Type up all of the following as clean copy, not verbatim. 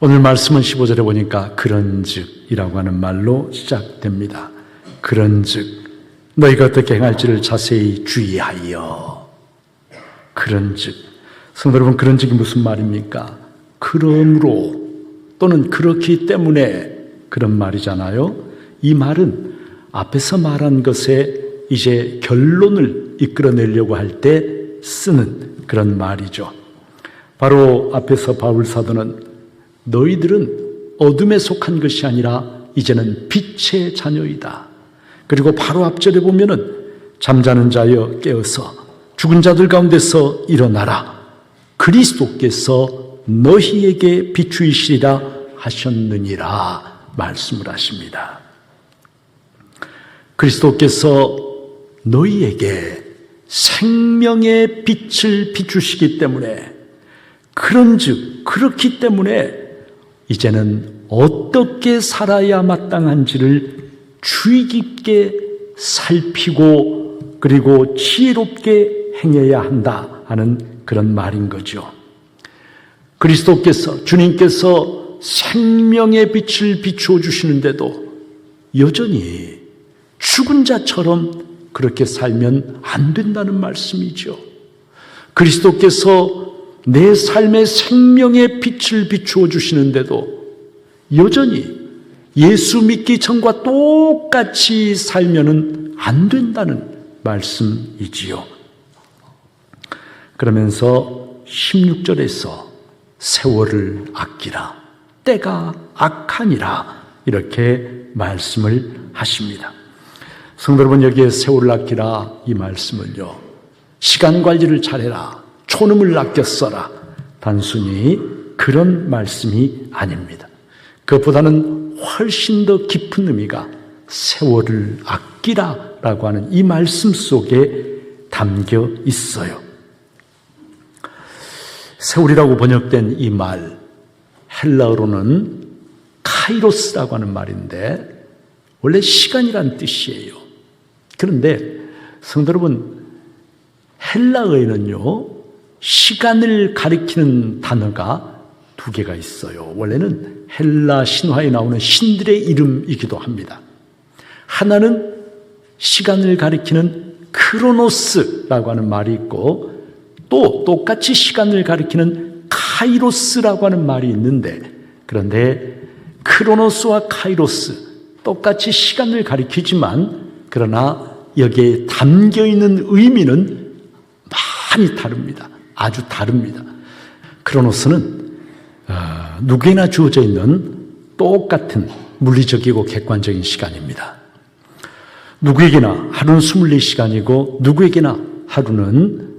오늘 말씀은 15절에 보니까 그런즉이라고 하는 말로 시작됩니다. 그런즉 너희가 어떻게 행할지를 자세히 주의하여. 그런즉, 성도 여러분, 그런즉이 무슨 말입니까? 그러므로 또는 그렇기 때문에 그런 말이잖아요. 이 말은 앞에서 말한 것에 이제 결론을 이끌어내려고 할 때 쓰는 그런 말이죠. 바로 앞에서 바울 사도는 너희들은 어둠에 속한 것이 아니라 이제는 빛의 자녀이다. 그리고 바로 앞절에 보면은 잠자는 자여 깨어서 죽은 자들 가운데서 일어나라. 그리스도께서 너희에게 비추이시리라 하셨느니라 말씀을 하십니다. 그리스도께서 너희에게 생명의 빛을 비추시기 때문에, 그런즉 그렇기 때문에 이제는 어떻게 살아야 마땅한지를 주의 깊게 살피고 그리고 지혜롭게 행해야 한다 하는 그런 말인 거죠. 그리스도께서, 주님께서 생명의 빛을 비추어 주시는데도 여전히 죽은 자처럼 그렇게 살면 안 된다는 말씀이죠. 그리스도께서 내 삶의 생명의 빛을 비추어 주시는데도 여전히 예수 믿기 전과 똑같이 살면은 안 된다는 말씀이지요. 그러면서 16절에서 세월을 아끼라, 때가 악하니라, 이렇게 말씀을 하십니다. 성도 여러분, 여기에 세월을 아끼라 이 말씀은요, 시간 관리를 잘해라, 초름을 아껴 써라, 단순히 그런 말씀이 아닙니다. 그것보다는 훨씬 더 깊은 의미가 세월을 아끼라라고 하는 이 말씀 속에 담겨 있어요. 세월이라고 번역된 이 말, 헬라어로는 카이로스라고 하는 말인데 원래 시간이란 뜻이에요. 그런데 성도 여러분, 헬라어에는요, 시간을 가리키는 단어가 두 개가 있어요. 원래는 헬라 신화에 나오는 신들의 이름이기도 합니다. 하나는 시간을 가리키는 크로노스라고 하는 말이 있고, 또 똑같이 시간을 가리키는 카이로스라고 하는 말이 있는데, 그런데 크로노스와 카이로스 똑같이 시간을 가리키지만 그러나 여기에 담겨있는 의미는 많이 다릅니다. 아주 다릅니다. 크로노스는 누구에나 주어져 있는 똑같은 물리적이고 객관적인 시간입니다. 누구에게나 하루는 24시간이고 누구에게나 하루는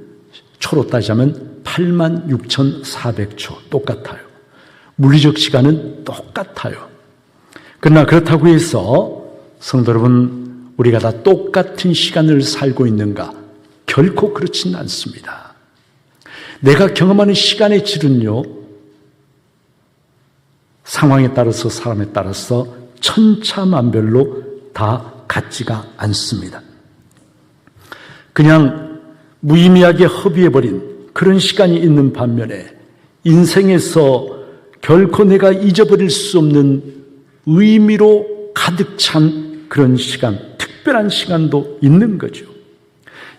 초로 따지자면 86,400초 똑같아요. 물리적 시간은 똑같아요. 그러나 그렇다고 해서 성도 여러분, 우리가 다 똑같은 시간을 살고 있는가? 결코 그렇지는 않습니다. 내가 경험하는 시간의 질은요, 상황에 따라서, 사람에 따라서 천차만별로 다 같지가 않습니다. 그냥 무의미하게 허비해버린 그런 시간이 있는 반면에 인생에서 결코 내가 잊어버릴 수 없는 의미로 가득 찬 그런 시간, 특별한 시간도 있는 거죠.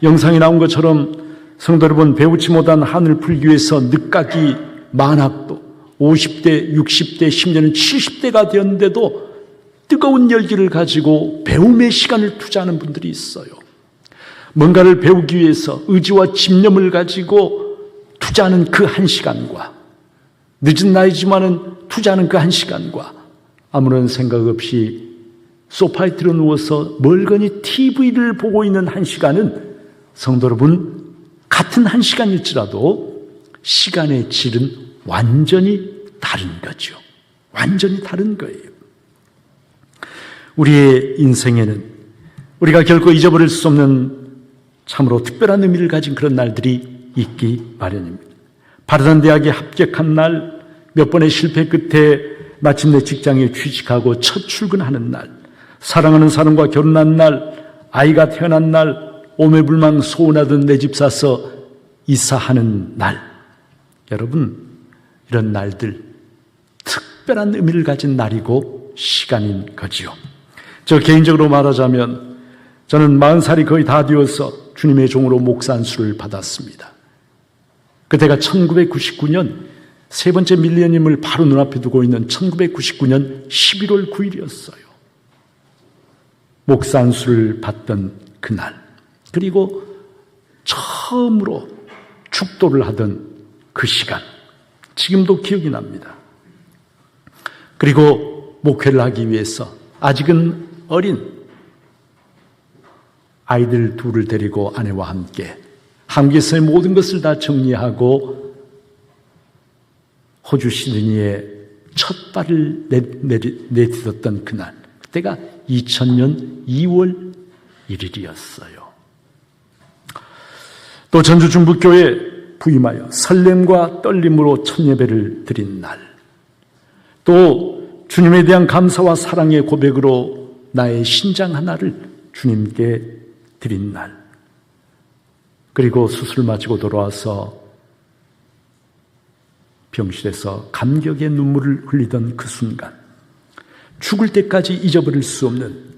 영상에 나온 것처럼 성도 여러분, 배우지 못한 한을 풀기 위해서 늦가기 만학도 50대, 60대, 심지어는 70대가 되었는데도 뜨거운 열기를 가지고 배움의 시간을 투자하는 분들이 있어요. 뭔가를 배우기 위해서 의지와 집념을 가지고 투자하는 그 한 시간과, 늦은 나이지만은 투자하는 그 한 시간과, 아무런 생각 없이 소파에 들어 누워서 멀거니 TV를 보고 있는 한 시간은, 성도 여러분, 같은 한 시간일지라도 시간의 질은 완전히 다른 거죠. 완전히 다른 거예요. 우리의 인생에는 우리가 결코 잊어버릴 수 없는 참으로 특별한 의미를 가진 그런 날들이 있기 마련입니다. 바르단 대학에 합격한 날, 몇 번의 실패 끝에 마침내 직장에 취직하고 첫 출근하는 날, 사랑하는 사람과 결혼한 날, 아이가 태어난 날, 오매불망 소원하던 내 집 사서 이사하는 날. 여러분, 이런 날들 특별한 의미를 가진 날이고 시간인 거지요. 저 개인적으로 말하자면 저는 40살이 거의 다 되어서 주님의 종으로 목사 안수를 받았습니다. 그때가 1999년 세 번째 밀레니엄을 바로 눈앞에 두고 있는 1999년 11월 9일이었어요. 목사 안수를 받던 그날, 그리고 처음으로 축도를 하던 그 시간, 지금도 기억이 납니다. 그리고 목회를 하기 위해서 아직은 어린 아이들 둘을 데리고 아내와 함께 한국에서의 모든 것을 다 정리하고 호주 시드니에 첫 발을 내딛었던 그날, 그때가 2000년 2월 1일이었어요. 또 전주 중부교회 부임하여 설렘과 떨림으로 첫 예배를 드린 날, 또 주님에 대한 감사와 사랑의 고백으로 나의 신장 하나를 주님께 드린 날, 그리고 수술을 마치고 돌아와서 병실에서 감격의 눈물을 흘리던 그 순간, 죽을 때까지 잊어버릴 수 없는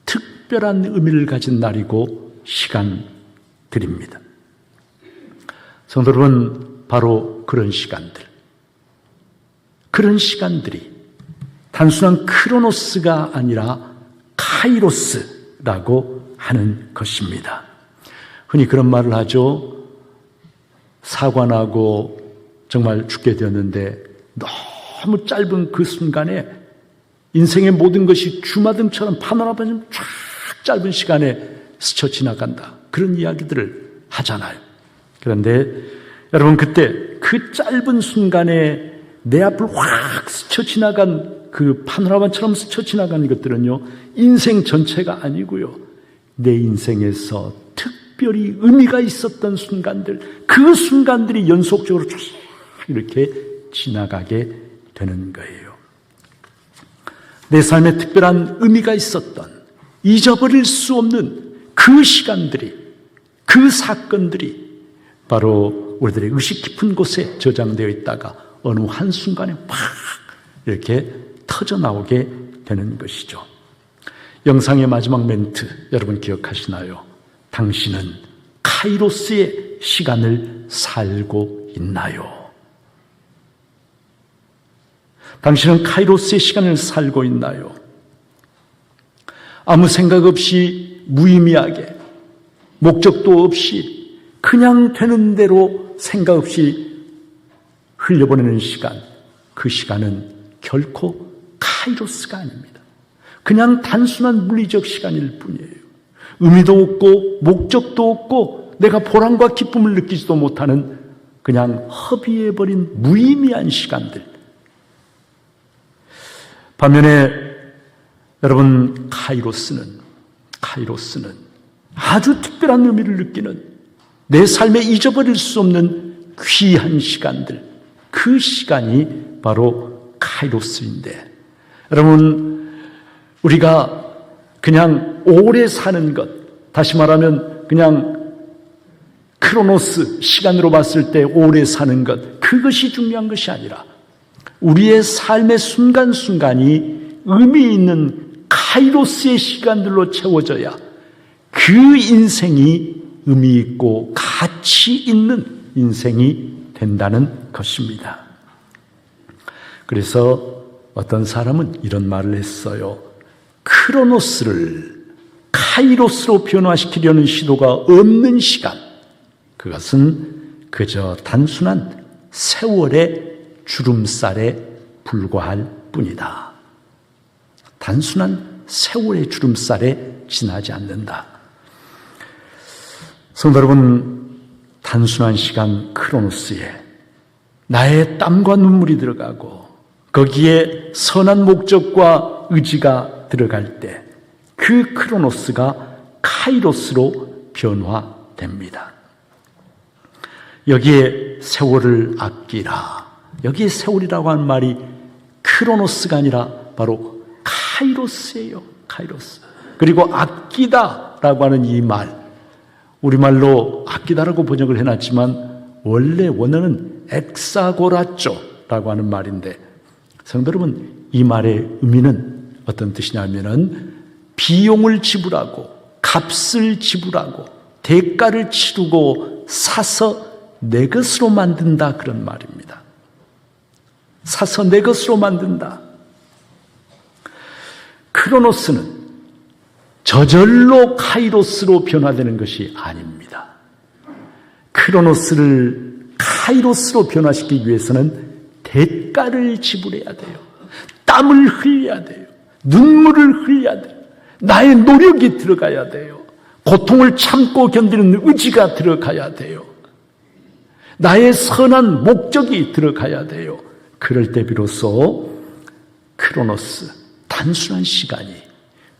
특별한 의미를 가진 날이고 시간들입니다. 성도 여러분, 바로 그런 시간들이 단순한 크로노스가 아니라 카이로스라고 하는 것입니다. 흔히 그런 말을 하죠. 사관하고 정말 죽게 되었는데 너무 짧은 그 순간에 인생의 모든 것이 주마등처럼 파노라마처럼 쫙 짧은 시간에 스쳐 지나간다, 그런 이야기들을 하잖아요. 그런데 여러분, 그때 그 짧은 순간에 내 앞을 확 스쳐 지나간 그 파노라마처럼 스쳐 지나간 것들은요, 인생 전체가 아니고요, 내 인생에서 특별히 의미가 있었던 순간들, 그 순간들이 연속적으로 쭉 이렇게 지나가게 되는 거예요. 내 삶에 특별한 의미가 있었던, 잊어버릴 수 없는 그 시간들이, 그 사건들이 바로 우리들의 의식 깊은 곳에 저장되어 있다가 어느 한순간에 팍 이렇게 터져나오게 되는 것이죠. 영상의 마지막 멘트 여러분 기억하시나요? 당신은 카이로스의 시간을 살고 있나요? 당신은 카이로스의 시간을 살고 있나요? 아무 생각 없이 무의미하게, 목적도 없이 그냥 되는 대로 생각 없이 흘려보내는 시간, 그 시간은 결코 카이로스가 아닙니다. 그냥 단순한 물리적 시간일 뿐이에요. 의미도 없고 목적도 없고 내가 보람과 기쁨을 느끼지도 못하는 그냥 허비해버린 무의미한 시간들. 반면에 여러분, 카이로스는 아주 특별한 의미를 느끼는, 내 삶에 잊어버릴 수 없는 귀한 시간들, 그 시간이 바로 카이로스인데, 여러분, 우리가 그냥 오래 사는 것, 다시 말하면 그냥 크로노스, 시간으로 봤을 때 오래 사는 것, 그것이 중요한 것이 아니라 우리의 삶의 순간순간이 의미 있는 카이로스의 시간들로 채워져야 그 인생이 의미 있고 가치 있는 인생이 된다는 것입니다. 그래서 어떤 사람은 이런 말을 했어요. 크로노스를 카이로스로 변화시키려는 시도가 없는 시간, 그것은 그저 단순한 세월의 주름살에 불과할 뿐이다. 단순한 세월의 주름살에 지나지 않는다. 성도 여러분, 단순한 시간 크로노스에 나의 땀과 눈물이 들어가고 거기에 선한 목적과 의지가 들어갈 때 그 크로노스가 카이로스로 변화됩니다. 여기에 세월을 아끼라, 여기에 세월이라고 하는 말이 크로노스가 아니라 바로 카이로스예요. 카이로스. 그리고 아끼다라고 하는 이 말, 우리말로 아끼다라고 번역을 해놨지만 원래 원어는 엑사고라쪼라고 하는 말인데, 성도 여러분, 이 말의 의미는 어떤 뜻이냐면은 비용을 지불하고 값을 지불하고 대가를 치르고 사서 내 것으로 만든다, 그런 말입니다. 사서 내 것으로 만든다. 크로노스는 저절로 카이로스로 변화되는 것이 아닙니다. 크로노스를 카이로스로 변화시키기 위해서는 대가를 지불해야 돼요. 땀을 흘려야 돼요. 눈물을 흘려야 돼요. 나의 노력이 들어가야 돼요. 고통을 참고 견디는 의지가 들어가야 돼요. 나의 선한 목적이 들어가야 돼요. 그럴 때 비로소 크로노스, 단순한 시간이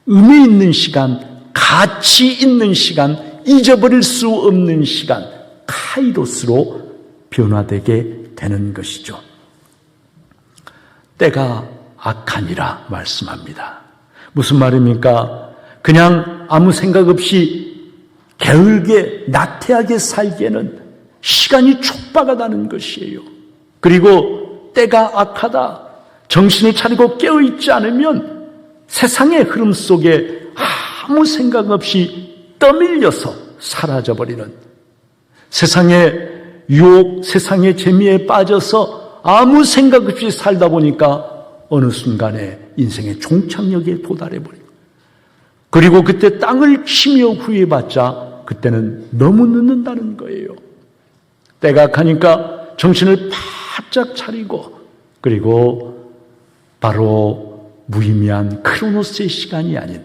의미 있는 시간, 가치 있는 시간, 잊어버릴 수 없는 시간, 카이로스로 변화되게 되는 것이죠. 때가 악하니라 말씀합니다. 무슨 말입니까? 그냥 아무 생각 없이 게을게 나태하게 살기에는 시간이 촉박하다는 것이에요. 그리고 때가 악하다, 정신을 차리고 깨어있지 않으면 세상의 흐름 속에 아무 생각 없이 떠밀려서 사라져버리는, 세상의 유혹, 세상의 재미에 빠져서 아무 생각 없이 살다 보니까 어느 순간에 인생의 종착역에 도달해버리고, 그리고 그때 땅을 치며 후회받자 그때는 너무 늦는다는 거예요. 때가 악하니까 정신을 바짝 차리고, 그리고 바로 무의미한 크로노스의 시간이 아닌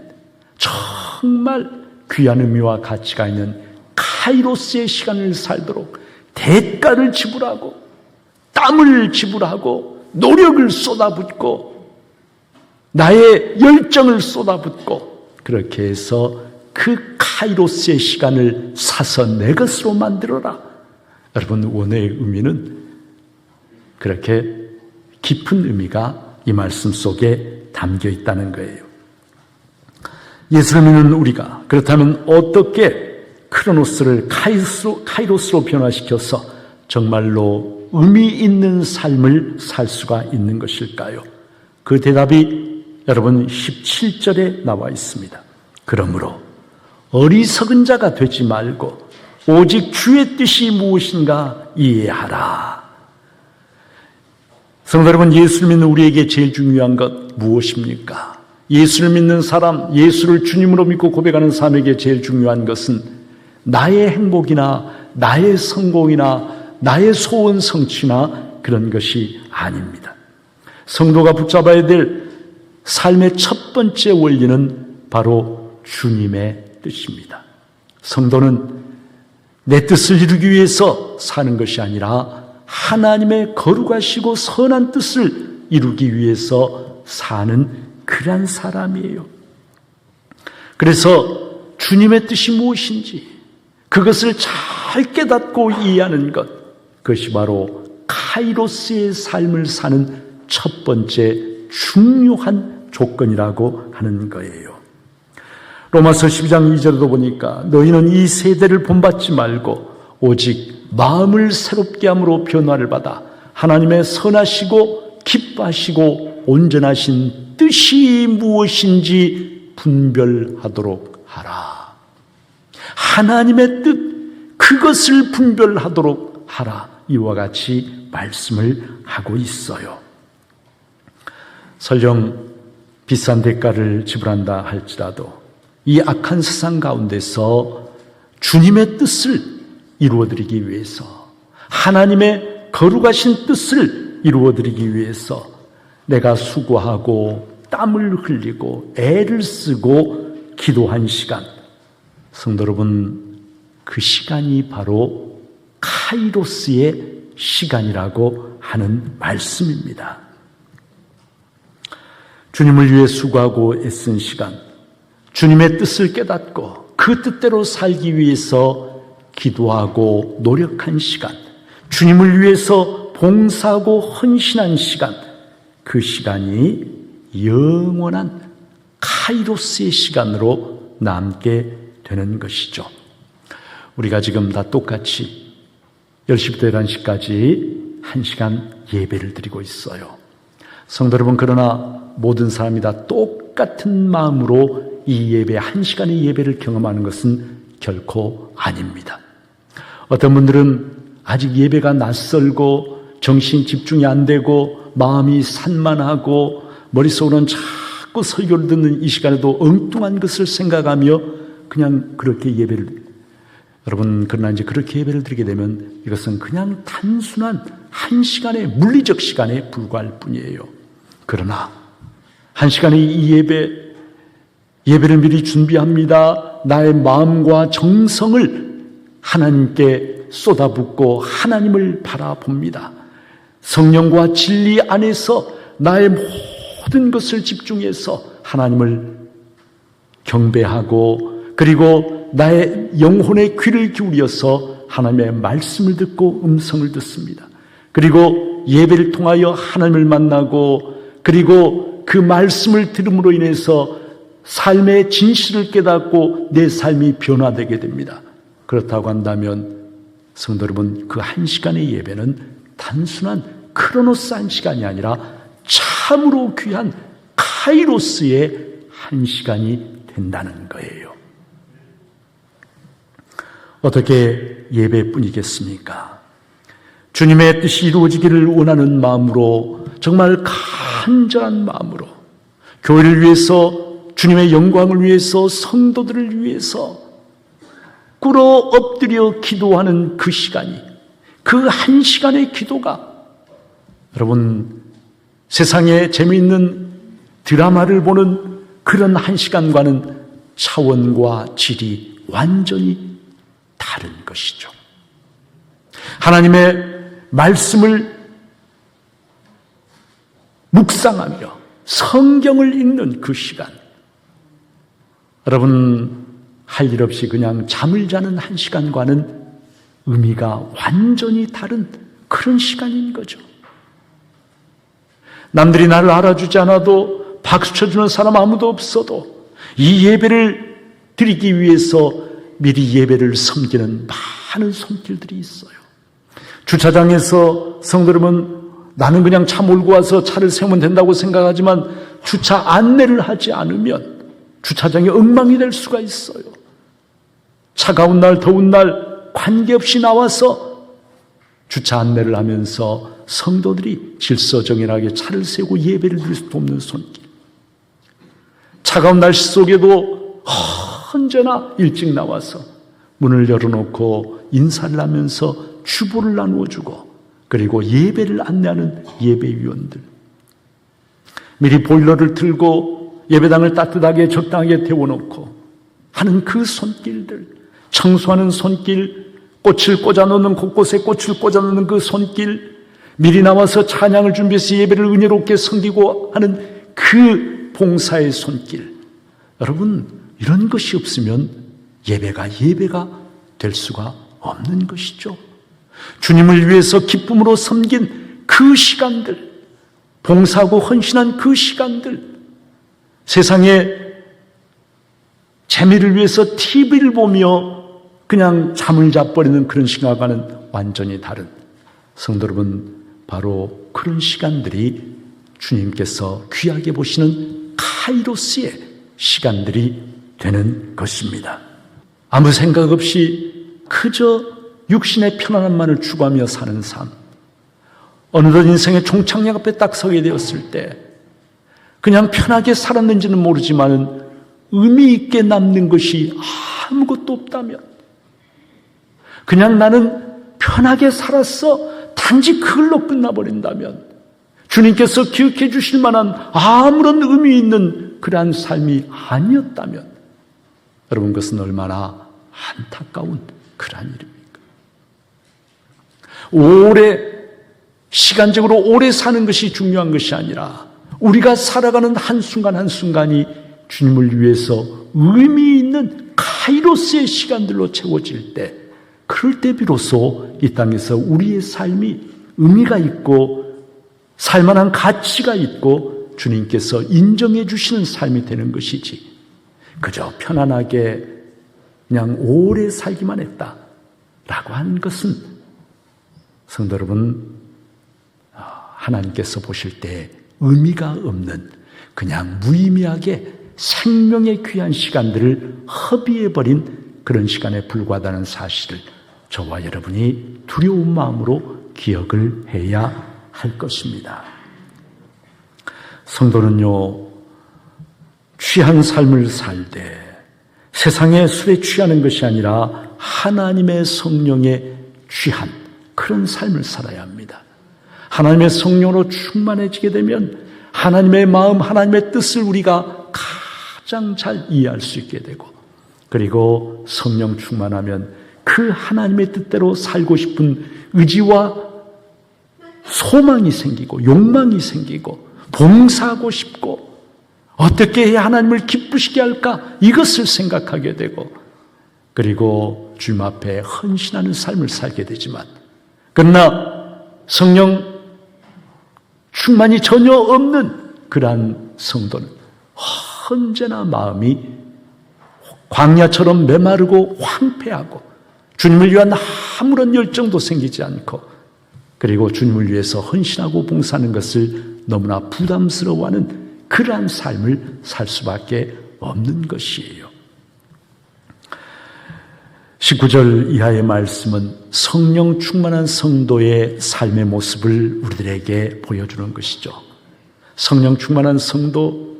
정말 귀한 의미와 가치가 있는 카이로스의 시간을 살도록 대가를 지불하고 땀을 지불하고 노력을 쏟아붓고 나의 열정을 쏟아붓고, 그렇게 해서 그 카이로스의 시간을 사서 내 것으로 만들어라. 여러분, 원어의 의미는 그렇게 깊은 의미가 이 말씀 속에 담겨 있다는 거예요. 예수를 믿는 우리가 그렇다면 어떻게 크로노스를 카이로스로 변화시켜서 정말로 의미 있는 삶을 살 수가 있는 것일까요? 그 대답이 여러분 17절에 나와 있습니다. 그러므로 어리석은 자가 되지 말고 오직 주의 뜻이 무엇인가 이해하라. 성도 여러분, 예수를 믿는 우리에게 제일 중요한 것 무엇입니까? 예수를 믿는 사람, 예수를 주님으로 믿고 고백하는 사람에게 제일 중요한 것은 나의 행복이나 나의 성공이나 나의 소원 성취나 그런 것이 아닙니다. 성도가 붙잡아야 될 삶의 첫 번째 원리는 바로 주님의 뜻입니다. 성도는 내 뜻을 이루기 위해서 사는 것이 아니라 하나님의 거룩하시고 선한 뜻을 이루기 위해서 사는 그런 사람이에요. 그래서 주님의 뜻이 무엇인지 그것을 잘 깨닫고 이해하는 것, 그것이 바로 카이로스의 삶을 사는 첫 번째 중요한 조건이라고 하는 거예요. 로마서 12장 2절도 보니까 너희는 이 세대를 본받지 말고 오직 마음을 새롭게 함으로 변화를 받아 하나님의 선하시고 기뻐하시고 온전하신 뜻이 무엇인지 분별하도록 하라. 하나님의 뜻, 그것을 분별하도록 하라. 이와 같이 말씀을 하고 있어요. 설령 비싼 대가를 지불한다 할지라도 이 악한 세상 가운데서 주님의 뜻을 이루어드리기 위해서, 하나님의 거룩하신 뜻을 이루어드리기 위해서 내가 수고하고 땀을 흘리고 애를 쓰고 기도한 시간, 성도 여러분, 그 시간이 바로 카이로스의 시간이라고 하는 말씀입니다. 주님을 위해 수고하고 애쓴 시간, 주님의 뜻을 깨닫고 그 뜻대로 살기 위해서 기도하고 노력한 시간, 주님을 위해서 봉사하고 헌신한 시간, 그 시간이 영원한 카이로스의 시간으로 남게 되는 것이죠. 우리가 지금 다 똑같이 10시부터 11시까지 1시간 예배를 드리고 있어요. 성도 여러분, 그러나 모든 사람이 다 똑같은 마음으로 이 예배, 한 시간의 예배를 경험하는 것은 결코 아닙니다. 어떤 분들은 아직 예배가 낯설고 정신 집중이 안 되고 마음이 산만하고 머릿속으로는 자꾸 설교를 듣는 이 시간에도 엉뚱한 것을 생각하며 그냥 그렇게 예배를, 여러분, 그러나 이제 그렇게 예배를 드리게 되면 이것은 그냥 단순한 한 시간의 물리적 시간에 불과할 뿐이에요. 그러나 한 시간의 이 예배를 미리 준비합니다. 나의 마음과 정성을 하나님께 쏟아붓고 하나님을 바라봅니다. 성령과 진리 안에서 나의 모든 것을 집중해서 하나님을 경배하고, 그리고 나의 영혼의 귀를 기울여서 하나님의 말씀을 듣고 음성을 듣습니다. 그리고 예배를 통하여 하나님을 만나고, 그리고 그 말씀을 들음으로 인해서 삶의 진실을 깨닫고 내 삶이 변화되게 됩니다. 그렇다고 한다면 성도 여러분, 그 한 시간의 예배는 단순한 크로노스한 시간이 아니라 참으로 귀한 카이로스의 한 시간이 된다는 거예요. 어떻게 예배뿐이겠습니까? 주님의 뜻이 이루어지기를 원하는 마음으로, 정말 간절한 마음으로 교회를 위해서, 주님의 영광을 위해서, 성도들을 위해서 꿇어 엎드려 기도하는 그 시간이, 그 한 시간의 기도가, 여러분, 세상에 재미있는 드라마를 보는 그런 한 시간과는 차원과 질이 완전히 다른 것이죠. 하나님의 말씀을 묵상하며 성경을 읽는 그 시간, 여러분, 할 일 없이 그냥 잠을 자는 한 시간과는 의미가 완전히 다른 그런 시간인 거죠. 남들이 나를 알아주지 않아도, 박수 쳐주는 사람 아무도 없어도 이 예배를 드리기 위해서 미리 예배를 섬기는 많은 손길들이 있어요. 주차장에서 성도 여러분, 나는 그냥 차 몰고 와서 차를 세우면 된다고 생각하지만 주차 안내를 하지 않으면 주차장이 엉망이 될 수가 있어요. 차가운 날, 더운 날 관계없이 나와서 주차 안내를 하면서 성도들이 질서정연하게 차를 세우고 예배를 드릴 수 없는 손길. 차가운 날씨 속에도 언제나 일찍 나와서 문을 열어놓고 인사를 하면서 주보를 나누어주고, 그리고 예배를 안내하는 예배위원들, 미리 보일러를 틀고 예배당을 따뜻하게 적당하게 데워놓고 하는 그 손길들, 청소하는 손길, 꽃을 꽂아놓는, 곳곳에 꽃을 꽂아놓는 그 손길, 미리 나와서 찬양을 준비해서 예배를 은혜롭게 섬기고 하는 그 봉사의 손길. 여러분, 이런 것이 없으면 예배가 될 수가 없는 것이죠. 주님을 위해서 기쁨으로 섬긴 그 시간들, 봉사하고 헌신한 그 시간들, 세상에 재미를 위해서 TV를 보며 그냥 잠을 자버리는 그런 시간과는 완전히 다른, 성도 여러분, 바로 그런 시간들이 주님께서 귀하게 보시는 카이로스의 시간들이 되는 것입니다. 아무 생각 없이 그저 육신의 편안함만을 추구하며 사는 삶, 어느덧 인생의 종착역 앞에 딱 서게 되었을 때 그냥 편하게 살았는지는 모르지만 의미 있게 남는 것이 아무것도 없다면, 그냥 나는 편하게 살았어, 단지 그걸로 끝나버린다면, 주님께서 기억해 주실 만한 아무런 의미 있는 그러한 삶이 아니었다면, 여러분, 그것은 얼마나 안타까운 그러한 일입니까? 시간적으로 오래 사는 것이 중요한 것이 아니라 우리가 살아가는 한순간 한순간이 주님을 위해서 의미 있는 카이로스의 시간들로 채워질 때, 그럴 때 비로소 이 땅에서 우리의 삶이 의미가 있고 살만한 가치가 있고 주님께서 인정해 주시는 삶이 되는 것이지, 그저 편안하게 그냥 오래 살기만 했다라고 하는 것은, 성도 여러분, 하나님께서 보실 때 의미가 없는 그냥 무의미하게 생명의 귀한 시간들을 허비해버린 그런 시간에 불과하다는 사실을 저와 여러분이 두려운 마음으로 기억을 해야 할 것입니다. 성도는요, 취한 삶을 살 때 세상의 술에 취하는 것이 아니라 하나님의 성령에 취한 그런 삶을 살아야 합니다. 하나님의 성령으로 충만해지게 되면 하나님의 마음, 하나님의 뜻을 우리가 가장 잘 이해할 수 있게 되고, 그리고 성령 충만하면 그 하나님의 뜻대로 살고 싶은 의지와 소망이 생기고 욕망이 생기고 봉사하고 싶고 어떻게 해야 하나님을 기쁘시게 할까, 이것을 생각하게 되고, 그리고 주님 앞에 헌신하는 삶을 살게 되지만, 그러나 성령 충만이 전혀 없는 그러한 성도는 언제나 마음이 광야처럼 메마르고 황폐하고 주님을 위한 아무런 열정도 생기지 않고, 그리고 주님을 위해서 헌신하고 봉사하는 것을 너무나 부담스러워하는 그러한 삶을 살 수밖에 없는 것이에요. 19절 이하의 말씀은 성령 충만한 성도의 삶의 모습을 우리들에게 보여주는 것이죠. 성령 충만한 성도,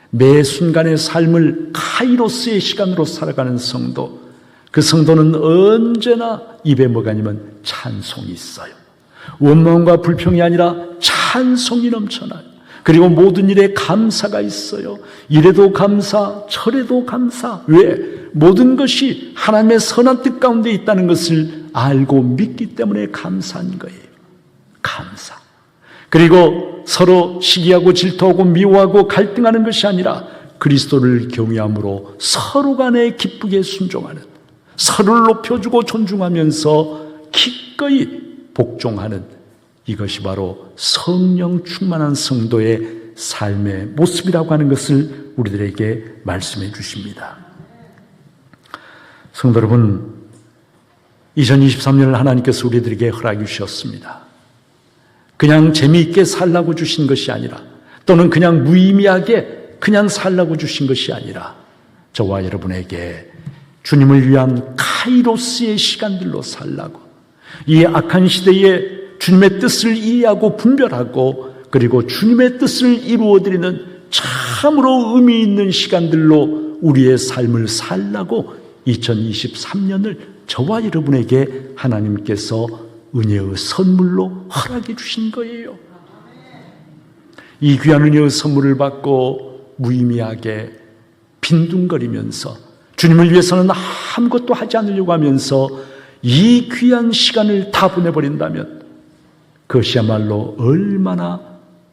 매 순간의 삶을 카이로스의 시간으로 살아가는 성도, 그 성도는 언제나 입에 뭐가 아니면 찬송이 있어요. 원망과 불평이 아니라 찬송이 넘쳐나요. 그리고 모든 일에 감사가 있어요. 이래도 감사, 저래도 감사. 왜? 모든 것이 하나님의 선한 뜻 가운데 있다는 것을 알고 믿기 때문에 감사한 거예요. 감사. 그리고 서로 시기하고 질투하고 미워하고 갈등하는 것이 아니라 그리스도를 경외함으로 서로 간에 기쁘게 순종하는, 서로를 높여주고 존중하면서 기꺼이 복종하는, 이것이 바로 성령 충만한 성도의 삶의 모습이라고 하는 것을 우리들에게 말씀해 주십니다. 성도 여러분, 2023년을 하나님께서 우리들에게 허락해 주셨습니다. 그냥 재미있게 살라고 주신 것이 아니라, 또는 그냥 무의미하게 그냥 살라고 주신 것이 아니라, 저와 여러분에게 주님을 위한 카이로스의 시간들로 살라고, 이 악한 시대에 주님의 뜻을 이해하고 분별하고, 그리고 주님의 뜻을 이루어드리는 참으로 의미 있는 시간들로 우리의 삶을 살라고 2023년을 저와 여러분에게 하나님께서 은혜의 선물로 허락해 주신 거예요. 이 귀한 은혜의 선물을 받고 무의미하게 빈둥거리면서 주님을 위해서는 아무것도 하지 않으려고 하면서 이 귀한 시간을 다 보내버린다면 그것이야말로 얼마나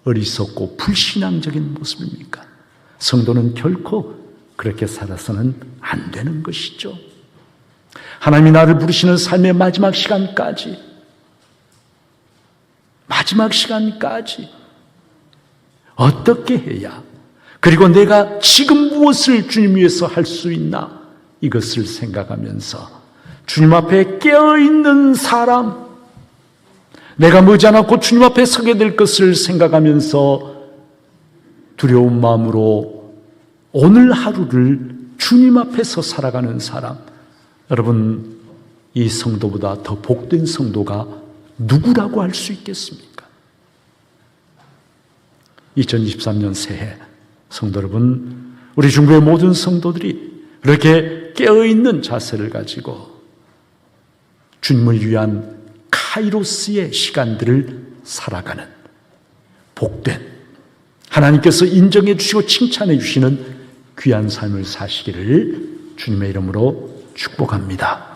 어리석고 불신앙적인 모습입니까? 성도는 결코 그렇게 살아서는 안 되는 것이죠. 하나님이 나를 부르시는 삶의 마지막 시간까지 어떻게 해야, 그리고 내가 지금 무엇을 주님 위해서 할 수 있나, 이것을 생각하면서 주님 앞에 깨어있는 사람, 내가 머지않았고 주님 앞에 서게 될 것을 생각하면서 두려운 마음으로 오늘 하루를 주님 앞에서 살아가는 사람, 여러분, 이 성도보다 더 복된 성도가 누구라고 할 수 있겠습니까? 2023년 새해 성도 여러분, 우리 중국의 모든 성도들이 이렇게 깨어있는 자세를 가지고 주님을 위한 카이로스의 시간들을 살아가는 복된, 하나님께서 인정해 주시고 칭찬해 주시는 귀한 삶을 사시기를 주님의 이름으로 축복합니다.